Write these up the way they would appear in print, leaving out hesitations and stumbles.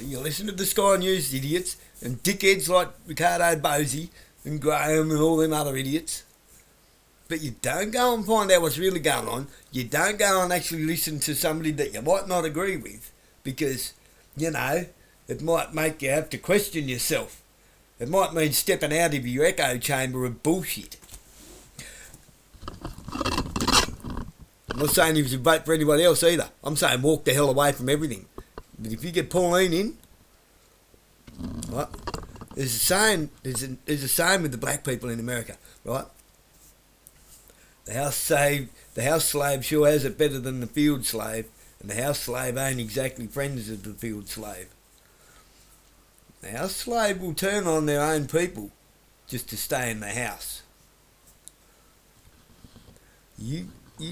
You listen to the Sky News idiots and dickheads like Ricardo Bosey and Graham and all them other idiots. But you don't go and find out what's really going on. You don't go and actually listen to somebody that you might not agree with because, it might make you have to question yourself. It might mean stepping out of your echo chamber of bullshit. I'm not saying you should vote for anybody else either. I'm saying walk the hell away from everything. But if you get Pauline in, right, there's a saying with the black people in America, right? The house slave sure has it better than the field slave, and the house slave ain't exactly friends of the field slave. The house slave will turn on their own people just to stay in the house. You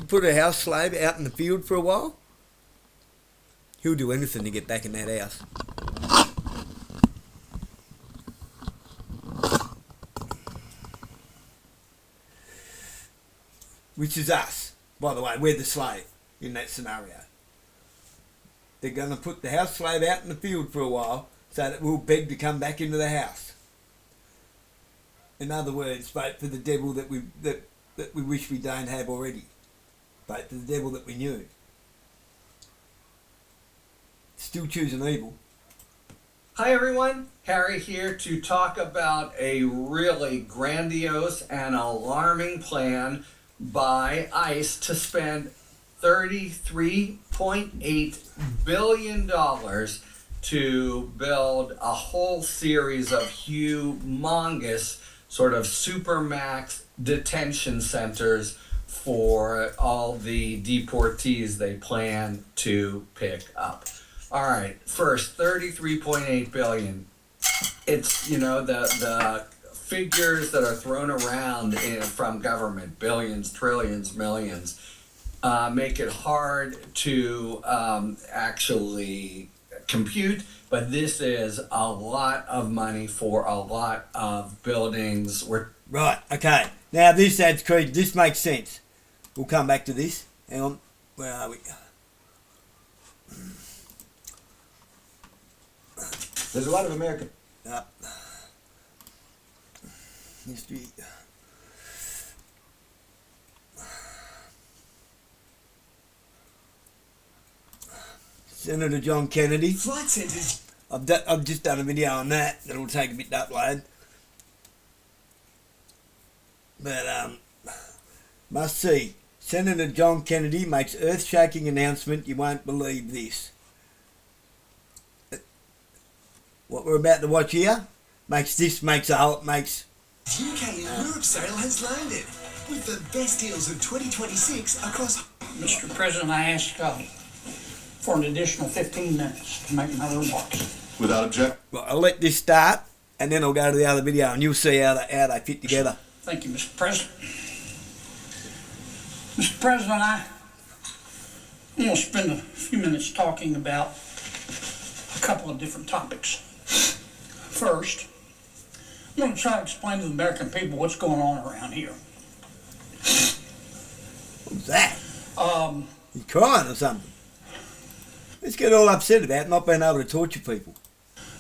put a house slave out in the field for a while, he'll do anything to get back in that house. Which is us. By the way, we're the slave in that scenario. They're going to put the house slave out in the field for a while so that we'll beg to come back into the house. In other words, vote for the devil that we wish we don't have already. Vote for the devil that we knew. Still choosing evil. Hi everyone, Harry here to talk about a really grandiose and alarming plan by ICE to spend $33.8 billion to build a whole series of humongous sort of supermax detention centers for all the deportees they plan to pick up. All right, first, $33.8 billion. It's, the figures that are thrown around from government, billions, trillions, millions, make it hard to actually compute, but this is a lot of money for a lot of buildings. Right, okay. Now this adds credence. This makes sense. We'll come back to this. Hang on. Where are we? There's a lot of American history. Senator John Kennedy. Flight centers. I've just done a video on that. That'll take a bit to upload. But must see. Senator John Kennedy makes earth-shaking announcement. You won't believe this. What we're about to watch here makes UK and Europe sale has landed with the best deals of 2026 across. Mr. President, I ask for an additional 15 minutes to make my remarks. Without objection. Well, I'll let this start, and then I'll go to the other video, and you'll see how they fit together. Thank you, Mr. President. Mr. President, I'm going to spend a few minutes talking about a couple of different topics. First, I'm going to try to explain to the American people what's going on around here. What's that? You crying or something? Let's get all upset about not being able to torture people.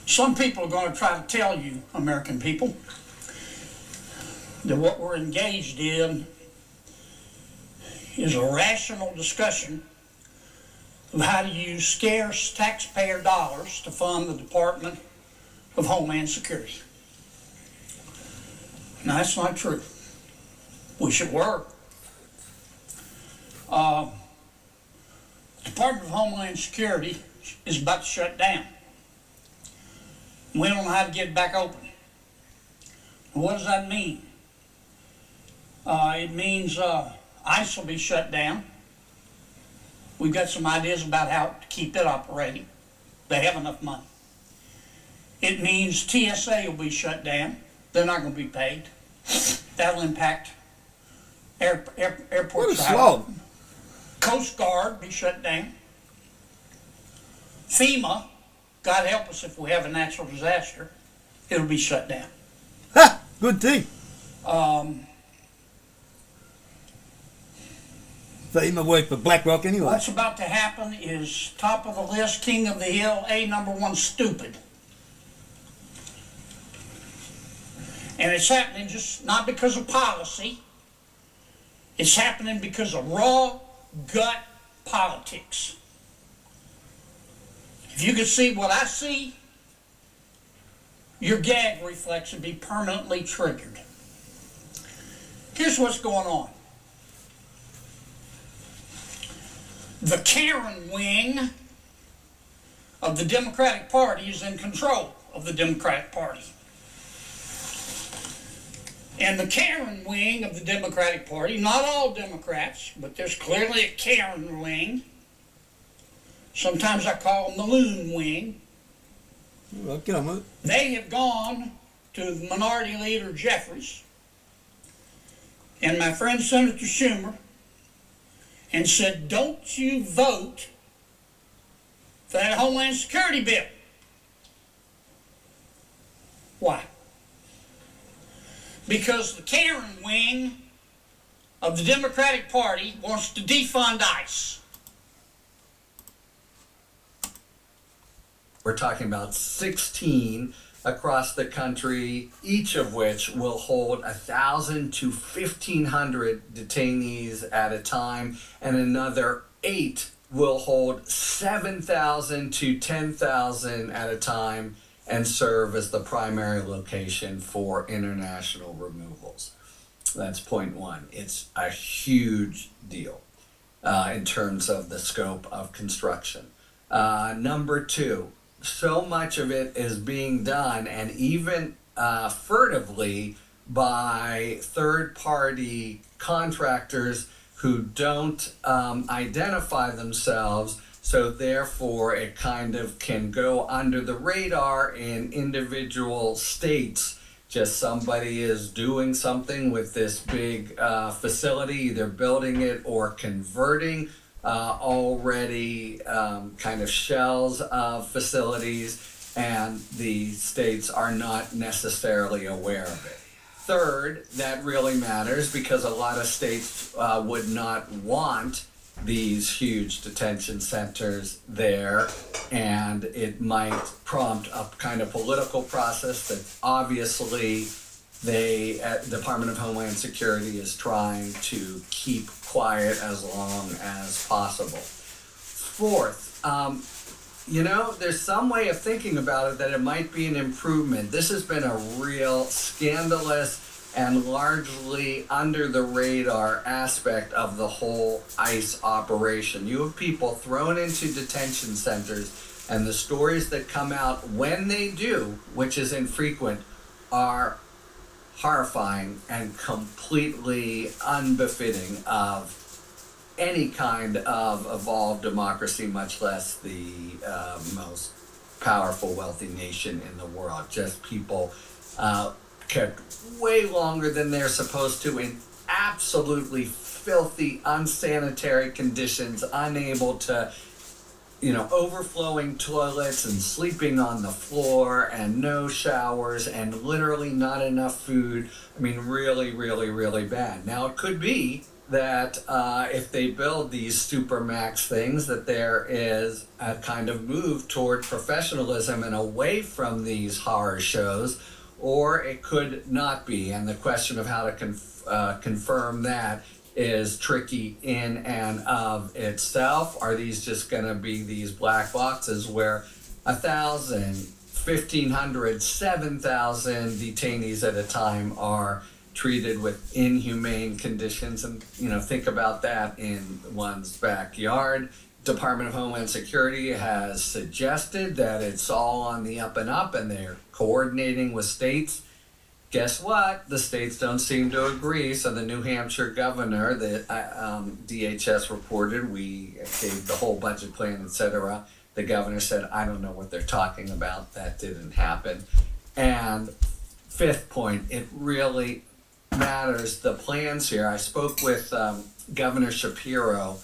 Some people are going to try to tell you, American people, that what we're engaged in is a rational discussion of how to use scarce taxpayer dollars to fund the Department of Homeland Security. Now, that's not true. Wish it were. The Department of Homeland Security is about to shut down. We don't know how to get it back open. What does that mean? It means ICE will be shut down. We've got some ideas about how to keep it operating. They have enough money. It means TSA will be shut down. They're not going to be paid. That'll impact airport What a travel. slob. Coast Guard be shut down. FEMA, God help us if we have a natural disaster, it'll be shut down. Ha! Good thing. So he might work for BlackRock anyway. What's about to happen is top of the list, king of the hill, number one, stupid. And it's happening just not because of policy. It's happening because of raw gut politics. If you could see what I see, your gag reflex would be permanently triggered. Here's what's going on. The Karen wing of the Democratic Party is in control of the Democratic Party. And the Karen wing of the Democratic Party, not all Democrats, but there's clearly a Karen wing. Sometimes I call them the loon wing. Well, get on with it. They have gone to the Minority Leader Jeffries and my friend Senator Schumer and said, don't you vote for that Homeland Security bill. Why? Because the Karen wing of the Democratic Party wants to defund ICE. We're talking about 16 across the country, each of which will hold 1,000 to 1,500 detainees at a time, and another 8 will hold 7,000 to 10,000 at a time and serve as the primary location for international removals. That's point one. It's a huge deal in terms of the scope of construction. Number two, so much of it is being done, and even furtively, by third-party contractors who don't identify themselves, so therefore it kind of can go under the radar in individual states. Just somebody is doing something with this big facility, either building it or converting already kind of shells of facilities, and the states are not necessarily aware of it. Third, that really matters because a lot of states would not want these huge detention centers there, and it might prompt a kind of political process that obviously the Department of Homeland Security is trying to keep quiet as long as possible. Fourth, there's some way of thinking about it that it might be an improvement. This has been a real scandalous and largely under the radar aspect of the whole ICE operation. You have people thrown into detention centers, and the stories that come out when they do, which is infrequent, are horrifying and completely unbefitting of any kind of evolved democracy, much less the most powerful, wealthy nation in the world. Just people kept way longer than they're supposed to in absolutely filthy, unsanitary conditions, unable to, overflowing toilets and sleeping on the floor and no showers and literally not enough food. I mean, really, really, really bad. Now, it could be that if they build these supermax things, that there is a kind of move toward professionalism and away from these horror shows, or it could not be. And the question of how to confirm that is tricky in and of itself. Are these just going to be these black boxes where 1,000, 1,500, 7,000 detainees at a time are treated with inhumane conditions? And, think about that in one's backyard. Department of Homeland Security has suggested that it's all on the up and up, and they're coordinating with states. Guess what? The states don't seem to agree. So the New Hampshire governor, the DHS reported, we gave the whole budget plan, etc. The governor said, I don't know what they're talking about. That didn't happen. And fifth point, it really matters, the plans here. I spoke with Governor Shapiro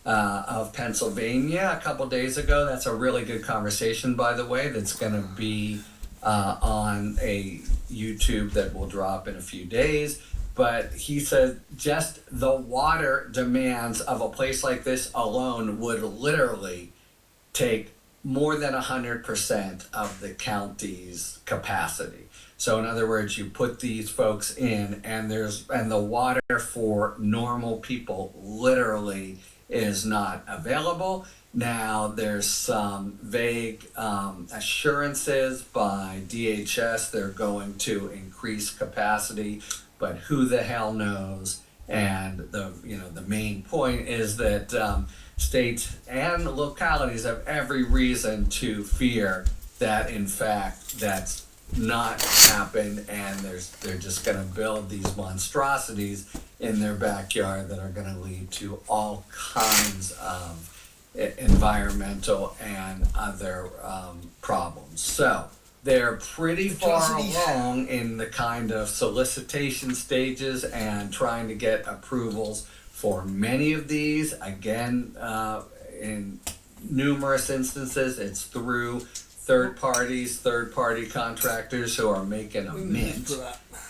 of Pennsylvania a couple days ago. That's a really good conversation, by the way, that's going to be on a YouTube that will drop in a few days. but he said just the water demands of a place like this alone would literally take more than 100% of the county's capacity. So in other words, you put these folks in, and the water for normal people literally is not available. Now there's some vague assurances by DHS they're going to increase capacity, but who the hell knows? And the main point is that states and localities have every reason to fear that in fact that's not happen, and they're just going to build these monstrosities in their backyard that are going to lead to all kinds of environmental and other problems. So they're pretty far along in the kind of solicitation stages and trying to get approvals for many of these. Again, in numerous instances, it's through third-party contractors who are making a mint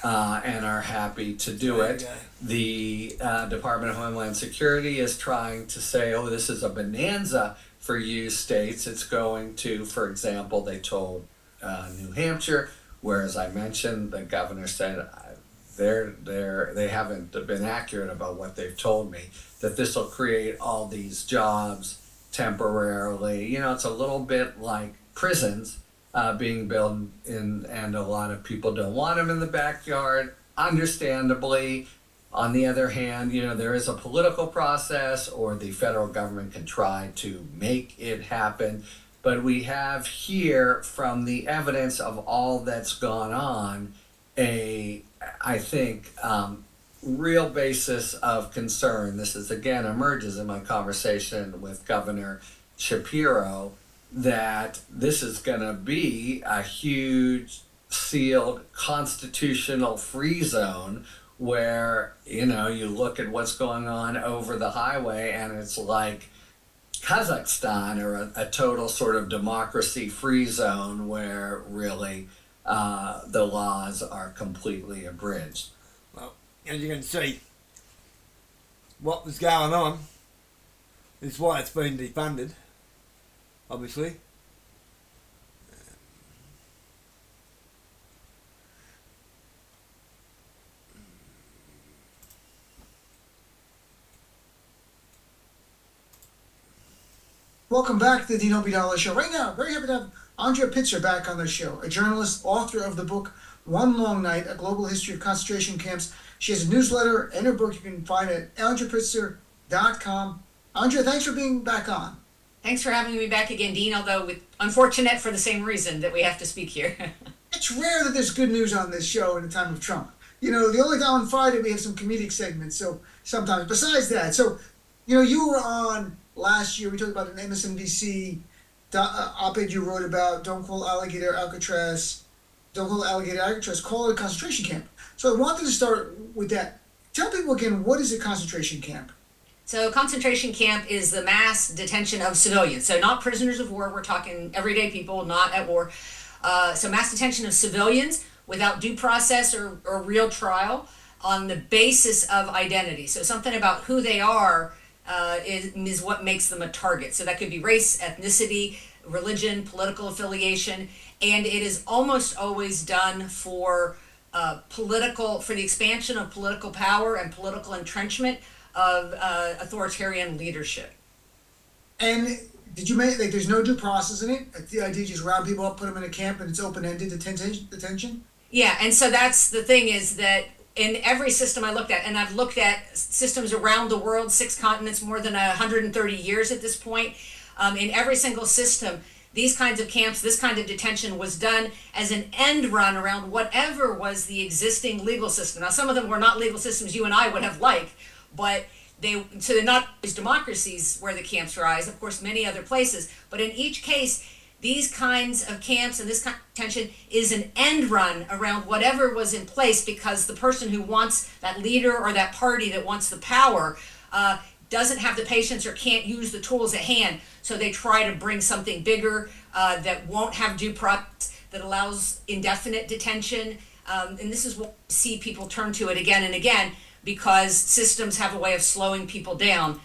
and are happy to do it. The Department of Homeland Security is trying to say, oh, this is a bonanza for you states. It's going to, for example, they told New Hampshire, where, as I mentioned, the governor said they haven't been accurate about what they've told me, that this will create all these jobs temporarily. It's a little bit like prisons being built in, and a lot of people don't want them in the backyard, understandably. On the other hand, there is a political process, or the federal government can try to make it happen. But we have here, from the evidence of all that's gone on, I think, real basis of concern. This is, again, emerges in my conversation with Governor Shapiro, that this is going to be a huge sealed constitutional free zone where, you look at what's going on over the highway and it's like Kazakhstan, or a total sort of democracy free zone where really the laws are completely abridged. Well, as you can see, what was going on is why it's been defunded, obviously. Welcome back to the Dino Vidala Show. Right now, very happy to have Andrea Pitzer back on the show, a journalist, author of the book One Long Night, A Global History of Concentration Camps. She has a newsletter and her book you can find at andreapitzer.com. Andrea, thanks for being back on. Thanks for having me back again, Dean, although unfortunate for the same reason that we have to speak here. It's rare that there's good news on this show in the time of Trump. The only time on Friday we have some comedic segments, so sometimes. Besides that, so, you were on last year, we talked about an MSNBC op-ed you wrote about don't call alligator Alcatraz, call it a concentration camp. So I wanted to start with that. Tell people again, what is a concentration camp? So concentration camp is the mass detention of civilians. So not prisoners of war, we're talking everyday people, not at war. So mass detention of civilians without due process or real trial on the basis of identity. So something about who they are is what makes them a target. So that could be race, ethnicity, religion, political affiliation, and it is almost always done for the expansion of political power and political entrenchment of authoritarian leadership. And did you make, there's no due process in it? The idea just round people up, put them in a camp, and it's open-ended detention? Yeah, and so that's the thing, is that in every system I looked at, and I've looked at systems around the world, 6 continents, more than 130 years at this point, in every single system, these kinds of camps, this kind of detention was done as an end run around whatever was the existing legal system. Now, some of them were not legal systems you and I would have liked, but they're not always democracies where the camps rise, of course, many other places, but in each case, these kinds of camps and this kind of detention is an end run around whatever was in place, because the person who wants that leader or that party that wants the power doesn't have the patience or can't use the tools at hand. So they try to bring something bigger that won't have due process, that allows indefinite detention, And this is what we see people turn to it again and again because systems have a way of slowing people down.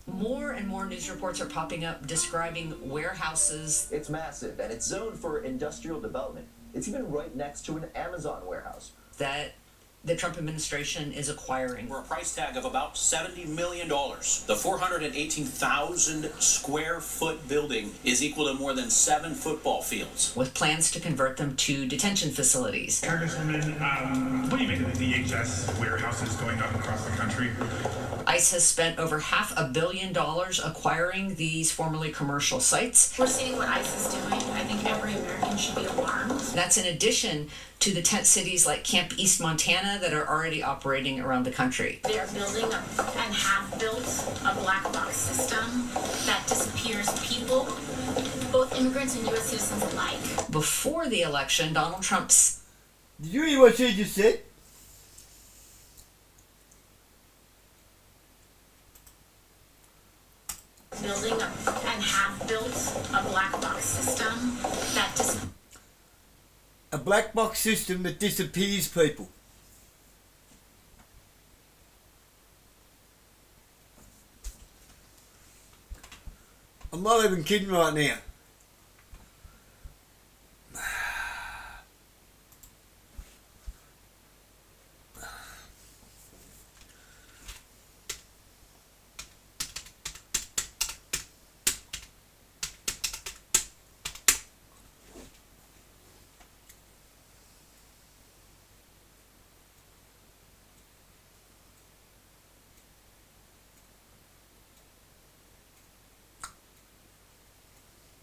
More and more news reports are popping up describing warehouses. It's massive, and it's zoned for industrial development. It's even right next to an Amazon warehouse That the Trump administration is acquiring. For a price tag of about $70 million. The 418,000 square foot building is equal to more than 7 football fields. With plans to convert them to detention facilities. Congresswoman, what do you make of the DHS warehouses going up across the country? ICE has spent over $500 million acquiring these formerly commercial sites. We're seeing what ICE is doing. I think every American should be alarmed. That's in addition to the tent cities like Camp East, Montana that are already operating around the country. They are building and have built a black box system that disappears people, both immigrants and U.S. citizens alike. Before the election, Donald Trump's... Did you hear what she just said? Building and have built a black box system that A black box system that disappears people. I'm not even kidding right now.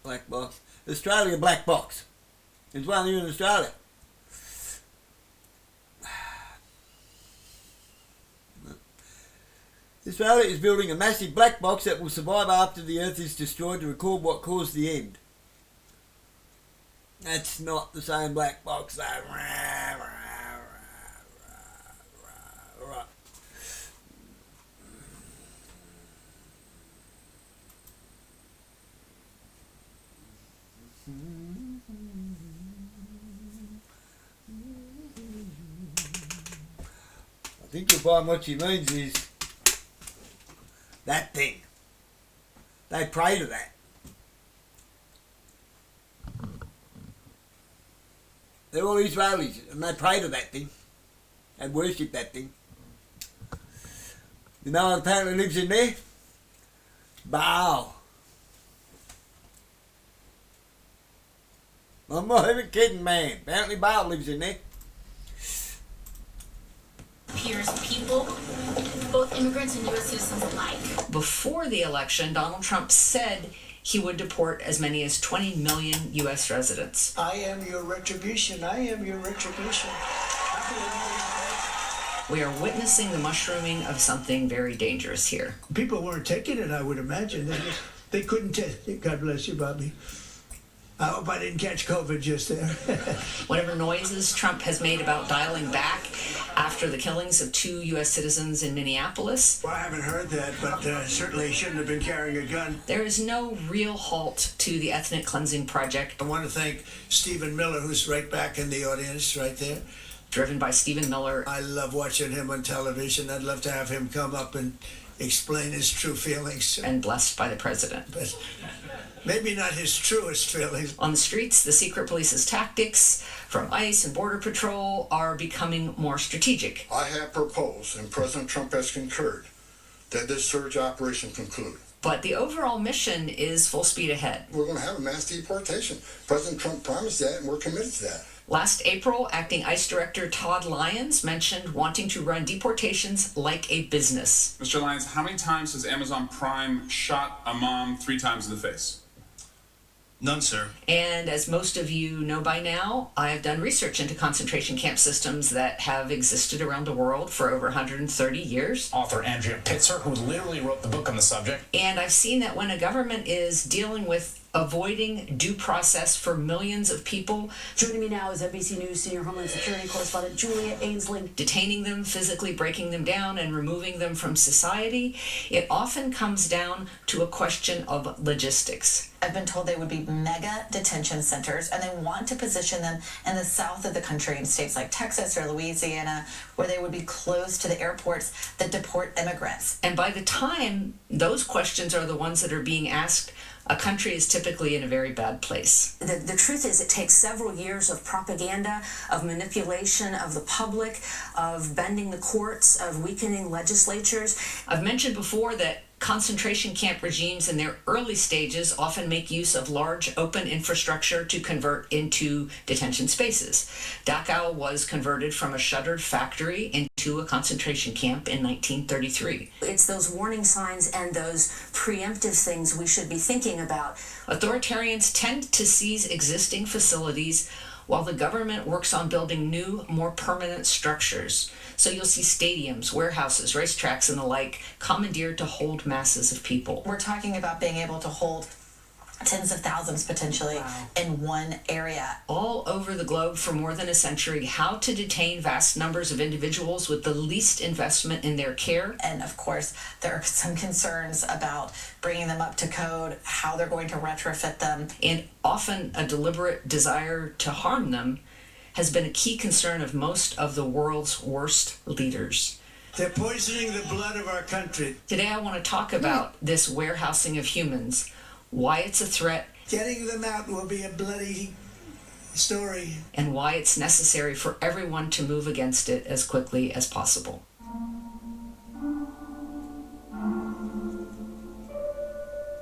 Black box. Australia black box. There's one here in Australia. Australia is building a massive black box that will survive after the Earth is destroyed to record what caused the end. That's not the same black box though. I think you'll find what she means is that thing. They pray to that. They're all Israelis and they pray to that thing. They worship that thing. You know what apparently lives in there? Baal. I'm not even kidding, man. Apparently Baal lives in there. disappears people, both immigrants and U.S. citizens alike. Before the election, Donald Trump said he would deport as many as 20 million U.S. residents. I am your retribution. I am your retribution. We are witnessing the mushrooming of something very dangerous here. People weren't taking it, I would imagine. They couldn't take it. God bless you, Bobby. I hope I didn't catch COVID just there. Whatever noises Trump has made about dialing back after the killings of 2 U.S. citizens in Minneapolis. Well, I haven't heard that, but certainly shouldn't have been carrying a gun. There is no real halt to the ethnic cleansing project. I want to thank Stephen Miller, who's right back in the audience right there. Driven by Stephen Miller. I love watching him on television. I'd love to have him come up and explain his true feelings. And blessed by the president. But maybe not his truest feelings. On the streets, the secret police's tactics from ICE and Border Patrol are becoming more strategic. I have proposed, and President Trump has concurred, that this surge operation conclude. But the overall mission is full speed ahead. We're going to have a mass deportation. President Trump promised that, and we're committed to that. Last April, acting ICE Director Todd Lyons mentioned wanting to run deportations like a business. Mr. Lyons, how many times has Amazon Prime shot a mom 3 times in the face? None, sir. And as most of you know by now, I have done research into concentration camp systems that have existed around the world for over 130 years. Author Andrea Pitzer, who literally wrote the book on the subject. And I've seen that when a government is dealing with avoiding due process for millions of people. Joining me now is NBC News senior Homeland Security correspondent Julia Ainsley. Detaining them, physically breaking them down, and removing them from society. It often comes down to a question of logistics. I've been told they would be mega detention centers, and they want to position them in the south of the country in states like Texas or Louisiana, where they would be close to the airports that deport immigrants. And by the time those questions are the ones that are being asked, a country is typically in a very bad place. The truth is, it takes several years of propaganda, of manipulation of the public, of bending the courts, of weakening legislatures. I've mentioned before that concentration camp regimes in their early stages often make use of large open infrastructure to convert into detention spaces. Dachau was converted from a shuttered factory into a concentration camp in 1933. It's those warning signs and those preemptive things we should be thinking about. Authoritarians tend to seize existing facilities while the government works on building new, more permanent structures. So you'll see stadiums, warehouses, racetracks, and the like commandeered to hold masses of people. We're talking about being able to hold tens of thousands potentially in one area. All over the globe for more than a century, how to detain vast numbers of individuals with the least investment in their care. And of course, there are some concerns about bringing them up to code, how they're going to retrofit them. And often a deliberate desire to harm them has been a key concern of most of the world's worst leaders. They're poisoning the blood of our country. Today I want to talk about this warehousing of humans, why it's a threat. Getting them out will be a bloody story. And why it's necessary for everyone to move against it as quickly as possible.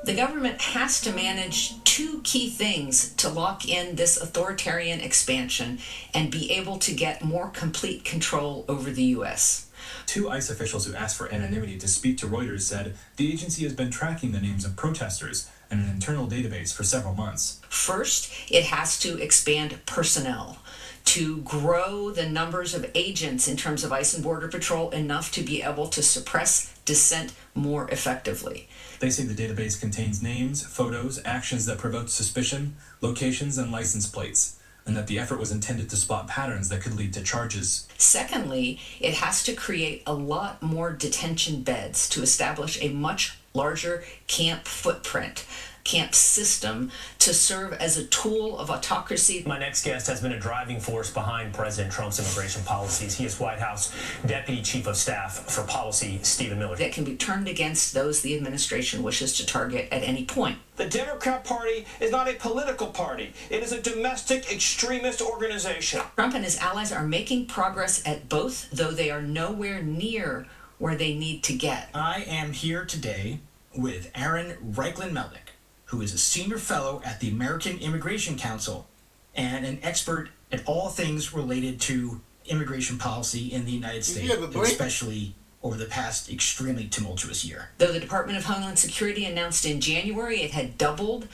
The government has to manage two key things to lock in this authoritarian expansion and be able to get more complete control over the U.S. Two ICE officials who asked for anonymity to speak to Reuters said the agency has been tracking the names of protesters in an internal database for several months. First, it has to expand personnel to grow the numbers of agents in terms of ICE and Border Patrol enough to be able to suppress dissent more effectively. They say the database contains names, photos, actions that provoke suspicion, locations, and license plates, and that the effort was intended to spot patterns that could lead to charges. Secondly, it has to create a lot more detention beds to establish a much larger camp footprint, camp system, to serve as a tool of autocracy. My next guest has been a driving force behind President Trump's immigration policies. He is White House Deputy Chief of Staff for Policy, Stephen Miller. That can be turned against those the administration wishes to target at any point. The Democrat Party is not a political party. It is a domestic extremist organization. Trump and his allies are making progress at both, though they are nowhere near where they need to get. I am here today with Aaron Reichlin-Melnick, who is a senior fellow at the American Immigration Council and an expert at all things related to immigration policy in the United States, especially over the past extremely tumultuous year. Though the Department of Homeland Security announced in January it had doubled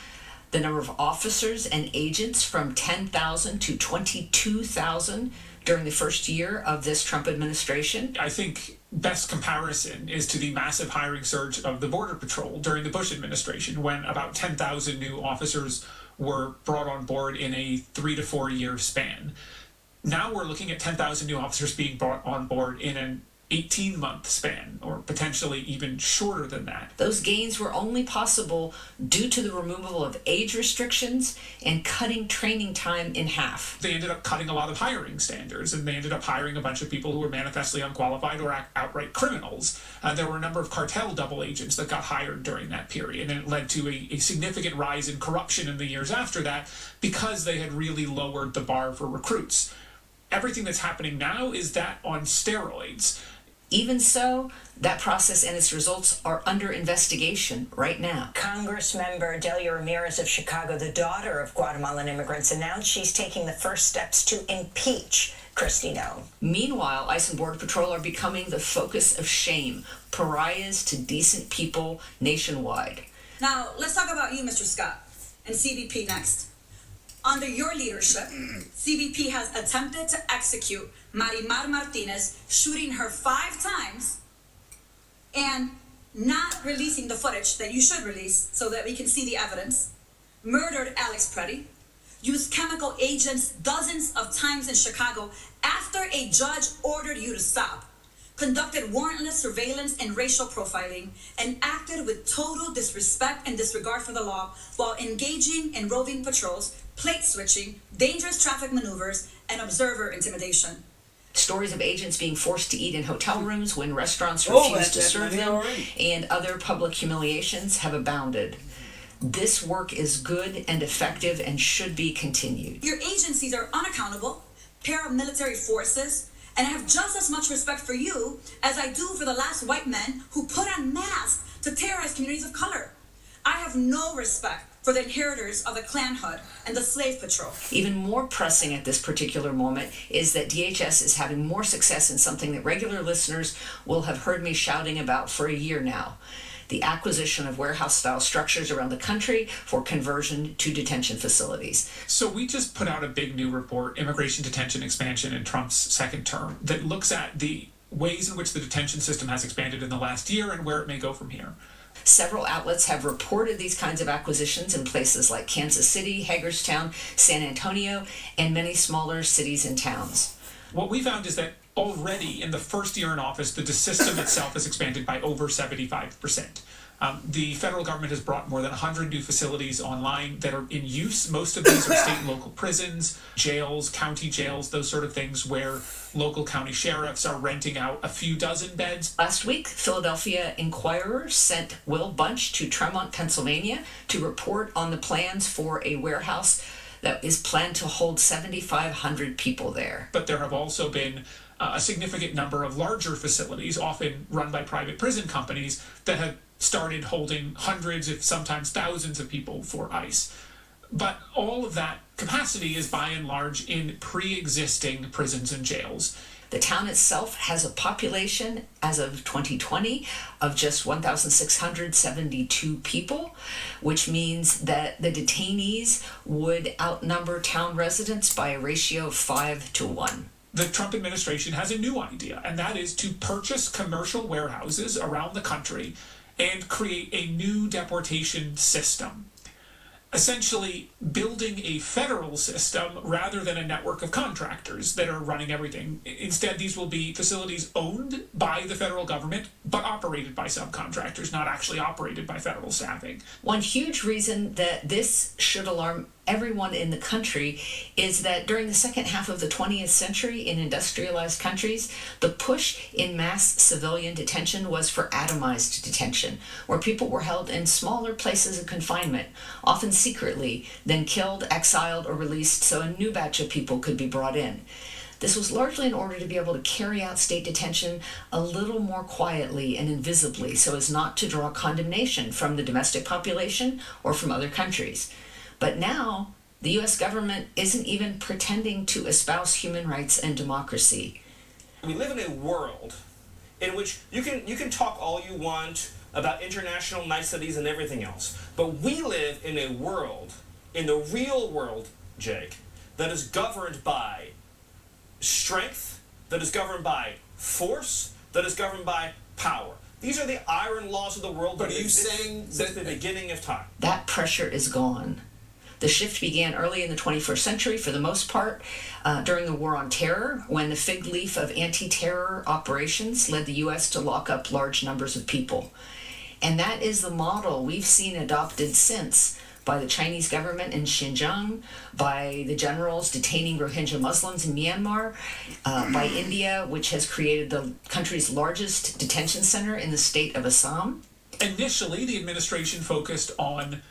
the number of officers and agents from 10,000 to 22,000 during the first year of this Trump administration. I think best comparison is to the massive hiring surge of the Border Patrol during the Bush administration, when about 10,000 new officers were brought on board in a 3 to 4 year span. Now we're looking at 10,000 new officers being brought on board in an 18-month span, or potentially even shorter than that. Those gains were only possible due to the removal of age restrictions and cutting training time in half. They ended up cutting a lot of hiring standards, and they ended up hiring a bunch of people who were manifestly unqualified or outright criminals. There were a number of cartel double agents that got hired during that period, and it led to a significant rise in corruption in the years after that because they had really lowered the bar for recruits. Everything that's happening now is that on steroids. Even so, that process and its results are under investigation right now. Congressmember Delia Ramirez of Chicago, the daughter of Guatemalan immigrants, announced she's taking the first steps to impeach Kristi Noem. Meanwhile, ICE and Border Patrol are becoming the focus of shame, pariahs to decent people nationwide. Now, let's talk about you, Mr. Scott, and CBP next. Under your leadership, CBP has attempted to execute Marimar Martinez, shooting her 5 times and not releasing the footage that you should release so that we can see the evidence. murdered Alex Preddy, used chemical agents dozens of times in Chicago after a judge ordered you to stop, conducted warrantless surveillance and racial profiling, and acted with total disrespect and disregard for the law while engaging in roving patrols, plate switching, dangerous traffic maneuvers, and observer intimidation. Stories of agents being forced to eat in hotel rooms when restaurants Oh, refuse that's to serve happening them, already. and other public humiliations have abounded. This work is good and effective and should be continued. Your agencies are unaccountable, paramilitary forces, and I have just as much respect for you as I do for the last white men who put on masks to terrorize communities of color. I have no respect for the inheritors of the Klan Hood and the Slave Patrol. Even more pressing at this particular moment is that DHS is having more success in something that regular listeners will have heard me shouting about for a year now: the acquisition of warehouse-style structures around the country for conversion to detention facilities. So we just put out a big new report, Immigration Detention Expansion in Trump's second term, that looks at the ways in which the detention system has expanded in the last year and where it may go from here. Several outlets have reported these kinds of acquisitions in places like Kansas City, Hagerstown, San Antonio, and many smaller cities and towns. What we found is that already in the first year in office, the system itself has expanded by over 75%. The federal government has brought more than 100 new facilities online that are in use. Most of these are state and local prisons, jails, county jails, those sort of things where local county sheriffs are renting out a few dozen beds. Last week, Philadelphia Inquirer sent Will Bunch to Tremont, Pennsylvania to report on the plans for a warehouse that is planned to hold 7,500 people there. But there have also been a significant number of larger facilities, often run by private prison companies, that have started holding hundreds, if sometimes thousands of people for ICE. But all of that capacity is by and large in pre-existing prisons and jails. The town itself has a population, as of 2020, of just 1,672 people, which means that the detainees would outnumber town residents by a ratio of 5 to 1. The Trump administration has a new idea, and that is to purchase commercial warehouses around the country and create a new deportation system. Essentially building a federal system rather than a network of contractors that are running everything. Instead, these will be facilities owned by the federal government, but operated by subcontractors, not actually operated by federal staffing. One huge reason that this should alarm everyone in the country is that during the second half of the 20th century in industrialized countries, the push in mass civilian detention was for atomized detention, where people were held in smaller places of confinement, often secretly, then killed, exiled, or released so a new batch of people could be brought in. This was largely in order to be able to carry out state detention a little more quietly and invisibly so as not to draw condemnation from the domestic population or from other countries. But now, the U.S. government isn't even pretending to espouse human rights and democracy. We live in a world in which you can talk all you want about international niceties and everything else, but we live in a world, in the real world, Jake, that is governed by strength, that is governed by force, that is governed by power. These are the iron laws of the world. But are you saying since the beginning of time? That pressure is gone. The shift began early in the 21st century, for the most part, during the War on Terror, when the fig leaf of anti-terror operations led the U.S. to lock up large numbers of people. And that is the model we've seen adopted since by the Chinese government in Xinjiang, by the generals detaining Rohingya Muslims in Myanmar, by India, which has created the country's largest detention center in the state of Assam. Initially, the administration focused on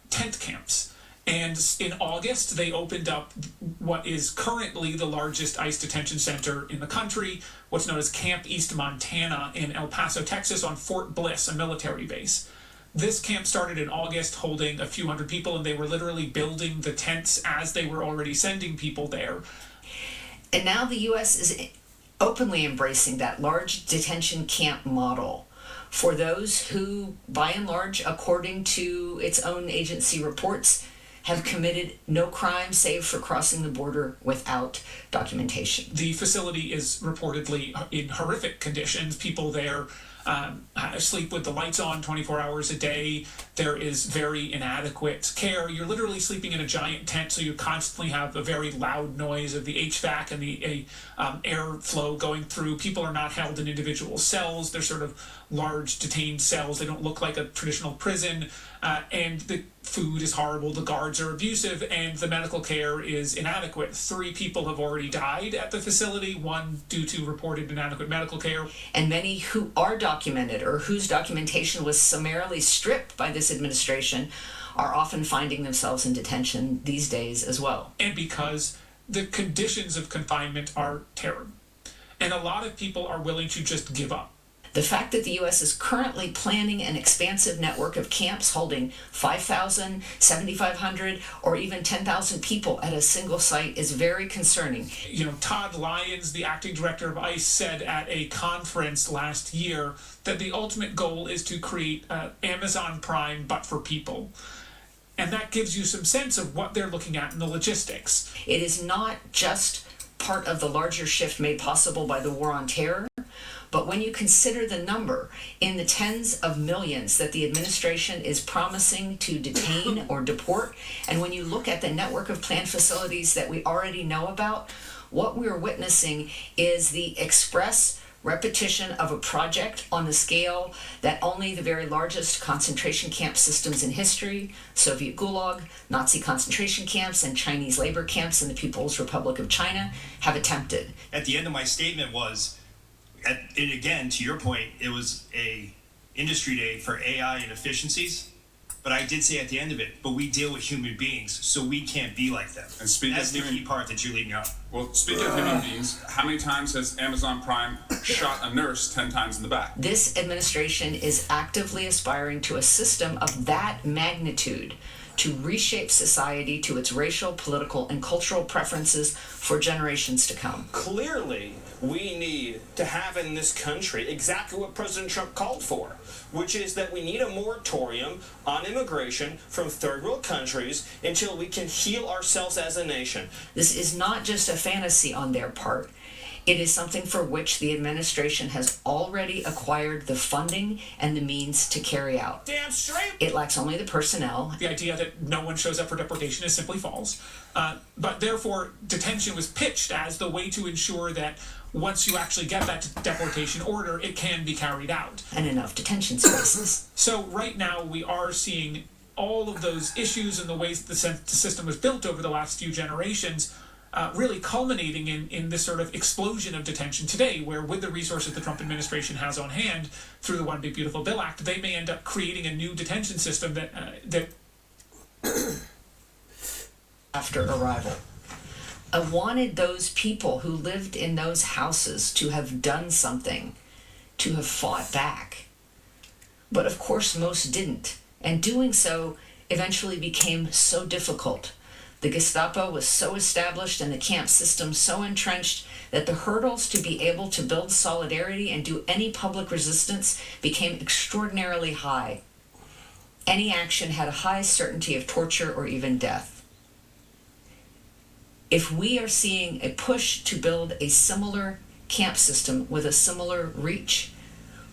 tent camps. And in August, they opened up what is currently the largest ICE detention center in the country, what's known as Camp East Montana in El Paso, Texas, on Fort Bliss, a military base. This camp started in August, holding a few hundred people, and they were literally building the tents as they were already sending people there. And now the U.S. is openly embracing that large detention camp model for those who, by and large, according to its own agency reports, have committed no crime save for crossing the border without documentation. The facility is reportedly in horrific conditions. People there sleep with the lights on 24 hours a day. There is very inadequate care. You're literally sleeping in a giant tent, so you constantly have a very loud noise of the HVAC and the airflow going through. People are not held in individual cells. They're sort of large detained cells. They don't look like a traditional prison. And the food is horrible, the guards are abusive, and the medical care is inadequate. 3 people have already died at the facility, 1 due to reported inadequate medical care. And many who are documented or whose documentation was summarily stripped by this administration are often finding themselves in detention these days as well. And because the conditions of confinement are terrible. And a lot of people are willing to just give up. The fact that the U.S. is currently planning an expansive network of camps holding 5,000, 7,500, or even 10,000 people at a single site is very concerning. You know, Todd Lyons, the acting director of ICE, said at a conference last year that the ultimate goal is to create Amazon Prime, but for people. And that gives you some sense of what they're looking at in the logistics. It is not just part of the larger shift made possible by the war on terror, but when you consider the number in the tens of millions that the administration is promising to detain or deport, and when you look at the network of planned facilities that we already know about, what we're witnessing is the express repetition of a project on the scale that only the very largest concentration camp systems in history, Soviet Gulag, Nazi concentration camps, and Chinese labor camps in the People's Republic of China, have attempted. At the end of my statement was, and again, to your point, it was a industry day for AI and efficiencies. But I did say at the end of it, but we deal with human beings, so we can't be like them. And speaking that's the key part that you're leading up. Well, speaking of human beings, how many times has Amazon Prime shot a nurse 10 times in the back? This administration is actively aspiring to a system of that magnitude to reshape society to its racial, political, and cultural preferences for generations to come. Clearly, we need to have in this country exactly what President Trump called for, which is that we need a moratorium on immigration from third world countries until we can heal ourselves as a nation. This is not just a fantasy on their part. It is something for which the administration has already acquired the funding and the means to carry out. Damn straight! It lacks only the personnel. The idea that no one shows up for deportation is simply false. But therefore, detention was pitched as the way to ensure that once you actually get that deportation order, it can be carried out. And enough detention spaces. So right now, we are seeing all of those issues and the ways the system was built over the last few generations really culminating in this sort of explosion of detention today, where with the resources the Trump administration has on hand through the One Big Beautiful Bill Act, they may end up creating a new detention system that after arrival. I wanted those people who lived in those houses to have done something, to have fought back. But of course most didn't, and doing so eventually became so difficult. The Gestapo was so established and the camp system so entrenched that the hurdles to be able to build solidarity and do any public resistance became extraordinarily high. Any action had a high certainty of torture or even death. If we are seeing a push to build a similar camp system with a similar reach,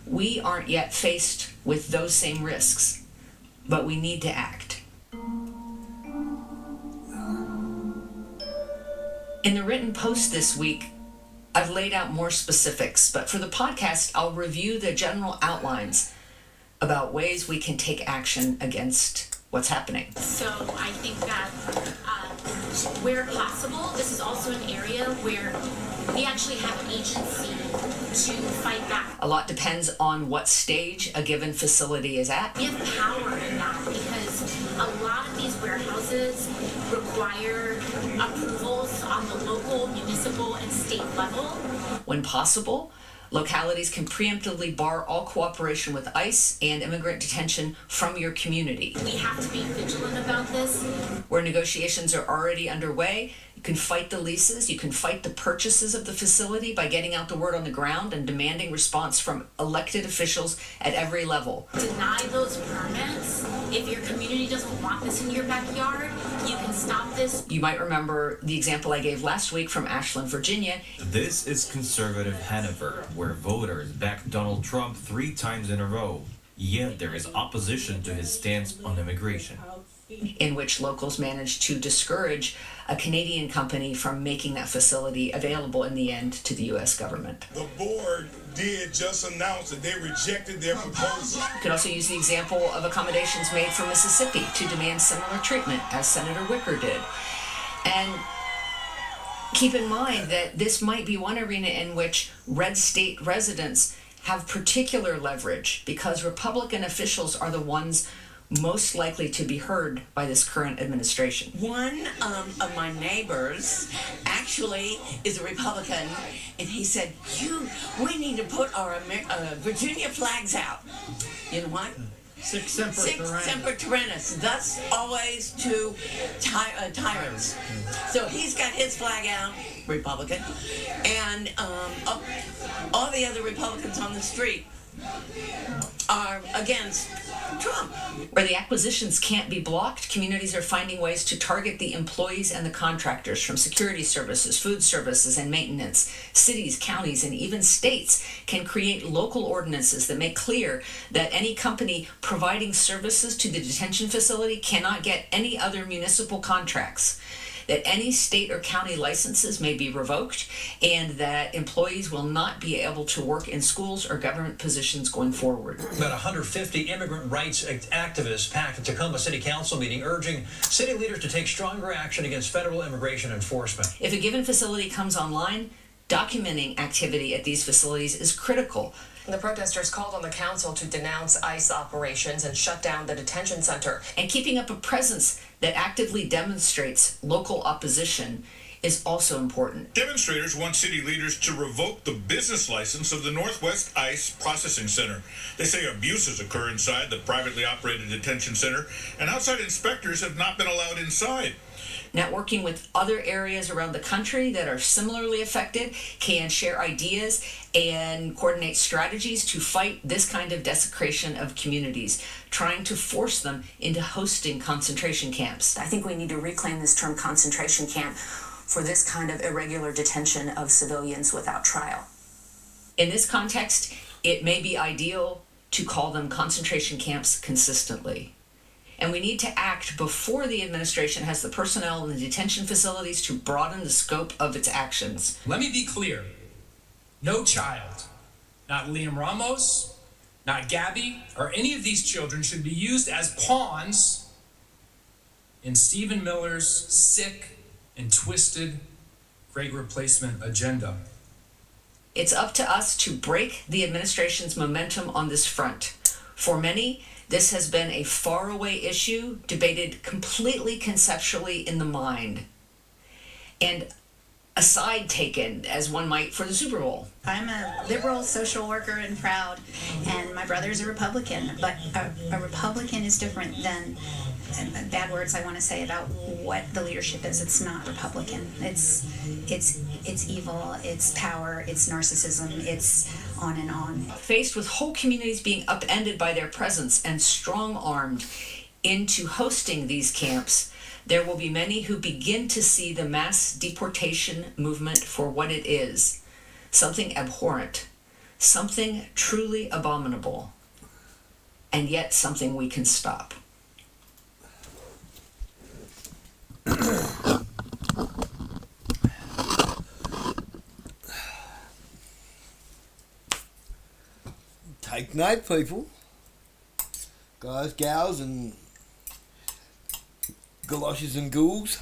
we aren't yet faced with those same risks, but we need to act. In the written post this week, I've laid out more specifics, but for the podcast, I'll review the general outlines about ways we can take action against what's happening. So I think that where possible, this is also an area where we actually have agency to fight back. A lot depends on what stage a given facility is at. We have power in that because a lot of these warehouses require approvals on the local, municipal, and state level. When possible, localities can preemptively bar all cooperation with ICE and immigrant detention from your community. We have to be vigilant about this. Where negotiations are already underway, you can fight the leases, you can fight the purchases of the facility by getting out the word on the ground and demanding response from elected officials at every level. Deny those permits. If your community doesn't want this in your backyard, you can stop this. You might remember the example I gave last week from Ashland, Virginia. This is conservative Hanover, where voters backed Donald Trump 3 times in a row. Yet there is opposition to his stance on immigration. In which locals managed to discourage a Canadian company from making that facility available in the end to the U.S. government. The board did just announce that they rejected their proposal. You could also use the example of accommodations made for Mississippi to demand similar treatment, as Senator Wicker did. And keep in mind that this might be one arena in which red state residents have particular leverage because Republican officials are the ones most likely to be heard by this current administration. One of my neighbors actually is a Republican, and he said, we need to put our Virginia flags out. You know what? Sic semper tyrannis, thus always to tyrants. So he's got his flag out, Republican, and all the other Republicans on the street are against Trump. Where the acquisitions can't be blocked, communities are finding ways to target the employees and the contractors from security services, food services, and maintenance. Cities, counties, and even states can create local ordinances that make clear that any company providing services to the detention facility cannot get any other municipal contracts, that any state or county licenses may be revoked, and that employees will not be able to work in schools or government positions going forward. About 150 immigrant rights activists packed a Tacoma City Council meeting urging city leaders to take stronger action against federal immigration enforcement. If a given facility comes online, documenting activity at these facilities is critical. The protesters called on the council to denounce ICE operations and shut down the detention center. And keeping up a presence that actively demonstrates local opposition is also important. Demonstrators want city leaders to revoke the business license of the Northwest ICE Processing Center. They say abuses occur inside the privately operated detention center, and outside inspectors have not been allowed inside. Networking with other areas around the country that are similarly affected can share ideas and coordinate strategies to fight this kind of desecration of communities, trying to force them into hosting concentration camps. I think we need to reclaim this term concentration camp for this kind of irregular detention of civilians without trial. In this context, it may be ideal to call them concentration camps consistently. And we need to act before the administration has the personnel in the detention facilities to broaden the scope of its actions. Let me be clear. No child, not Liam Ramos, not Gabby, or any of these children should be used as pawns in Stephen Miller's sick and twisted great replacement agenda. It's up to us to break the administration's momentum on this front. For many, this has been a faraway issue debated completely conceptually in the mind, and a side taken, as one might, for the Super Bowl. I'm a liberal social worker and proud, and my brother's a Republican, but a Republican is different than bad words I want to say about what the leadership is. It's not Republican. It's evil, it's power, it's narcissism, it's on and on. Faced with whole communities being upended by their presence and strong-armed into hosting these camps, there will be many who begin to see the mass deportation movement for what it is, something abhorrent, something truly abominable, and yet something we can stop. Take note, people. Guys, gals, and galoshes and ghouls.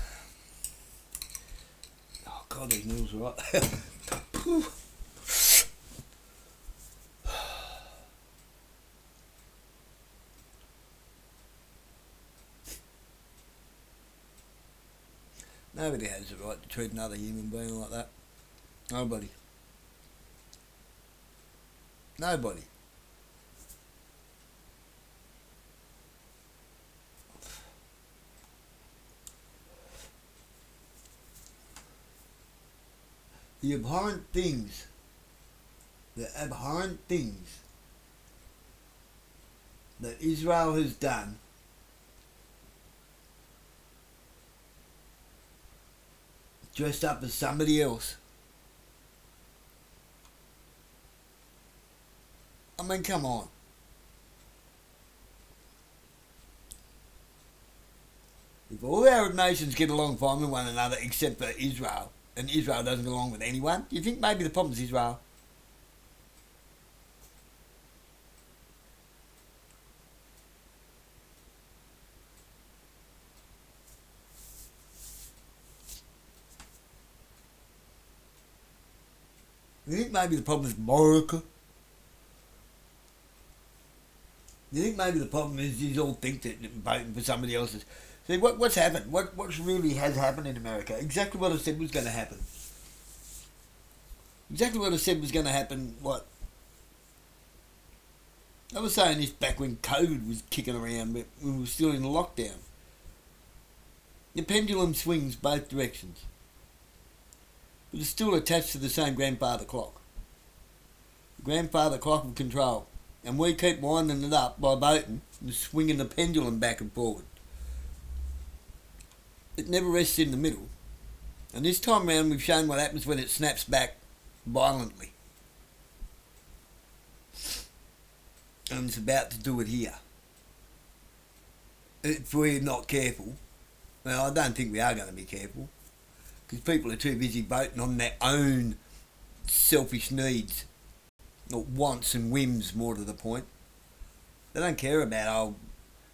Oh, God, these noodles are right. Nobody has the right to treat another human being like that. Nobody. Nobody. The abhorrent things that Israel has done dressed up as somebody else I mean, come on. If all Arab nations get along fine with one another except for Israel, and Israel doesn't get along with anyone, do you think maybe the problem's Israel? Do you think maybe the problem is Morocco? Do you think maybe the problem is you all think that voting for somebody else's? See, what's happened? What's really has happened in America? Exactly what I said was going to happen. Exactly what I said was going to happen, what? I was saying this back when COVID was kicking around, but we were still in lockdown. The pendulum swings both directions. But it's still attached to the same grandfather clock. The grandfather clock of control. And we keep winding it up by voting and swinging the pendulum back and forward. It never rests in the middle. And this time round we've shown what happens when it snaps back violently. And it's about to do it here. If we're not careful, well, I don't think we are going to be careful, because people are too busy voting on their own selfish needs, or wants and whims, more to the point. They don't care about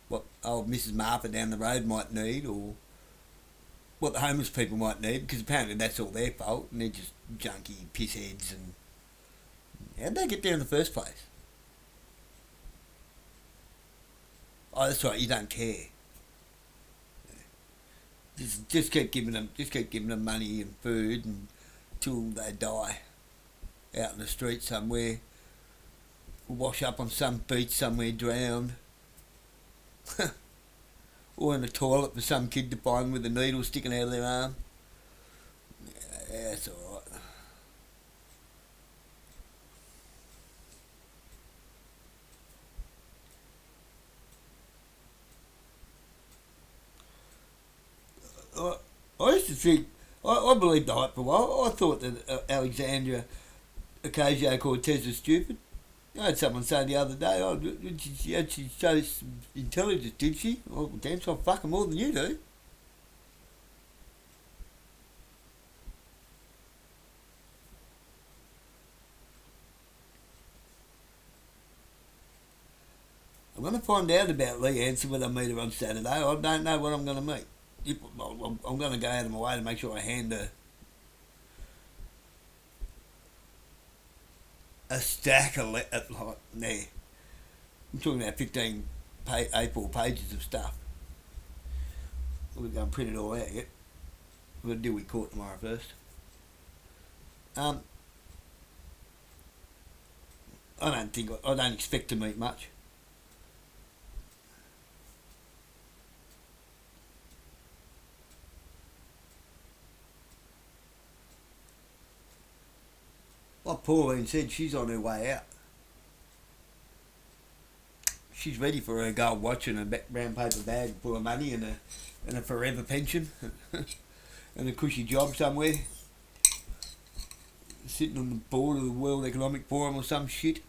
what old Mrs. Martha down the road might need, or what the homeless people might need, because apparently that's all their fault, and they're just junky pissheads. And how'd they get there in the first place? Oh, that's right, you don't care. Just keep giving them money and food until they die out in the street somewhere, or wash up on some beach somewhere drowned, or in a toilet for some kid to find with a needle sticking out of their arm. Yeah, that's all right. I used to think, I believed the hype for a while. I thought that Alexandria Ocasio-Cortez was stupid. I had someone say the other day, oh, she showed some intelligence, did she? Well, damn sure fucking more than you do. I'm going to find out about Lee Hansen when I meet her on Saturday. I don't know what I'm going to meet. I'm going to go out of my way to make sure I hand her a stack of like there. I'm talking about 15 A4 pages of stuff. We're going to print it all out yet. We're going to deal with court tomorrow first. I don't expect to meet much. Like Pauline said, she's on her way out. She's ready for her gold watch and a brown paper bag full of money and a forever pension and a cushy job somewhere, sitting on the board of the World Economic Forum or some shit.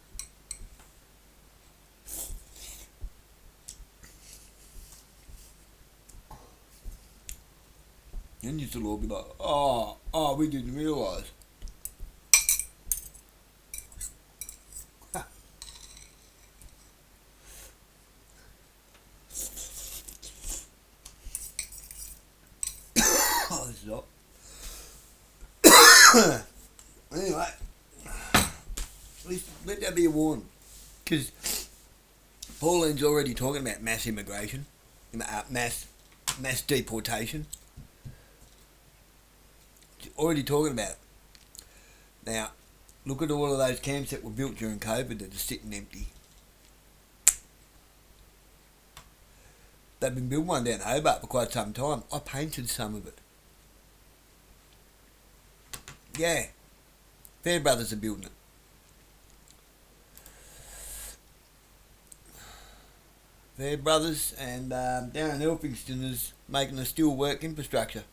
And you'll all be like, oh, we didn't realise. Oh, this is hot. Anyway, let that be a warning, because Pauline's already talking about mass immigration, mass deportation. She's already talking about it. Now, look at all of those camps that were built during COVID that are sitting empty. They've been building one down Hobart for quite some time. I painted some of it. Yeah, Fair Brothers are building it. Fair Brothers and down in Elphingston is making a steel work infrastructure.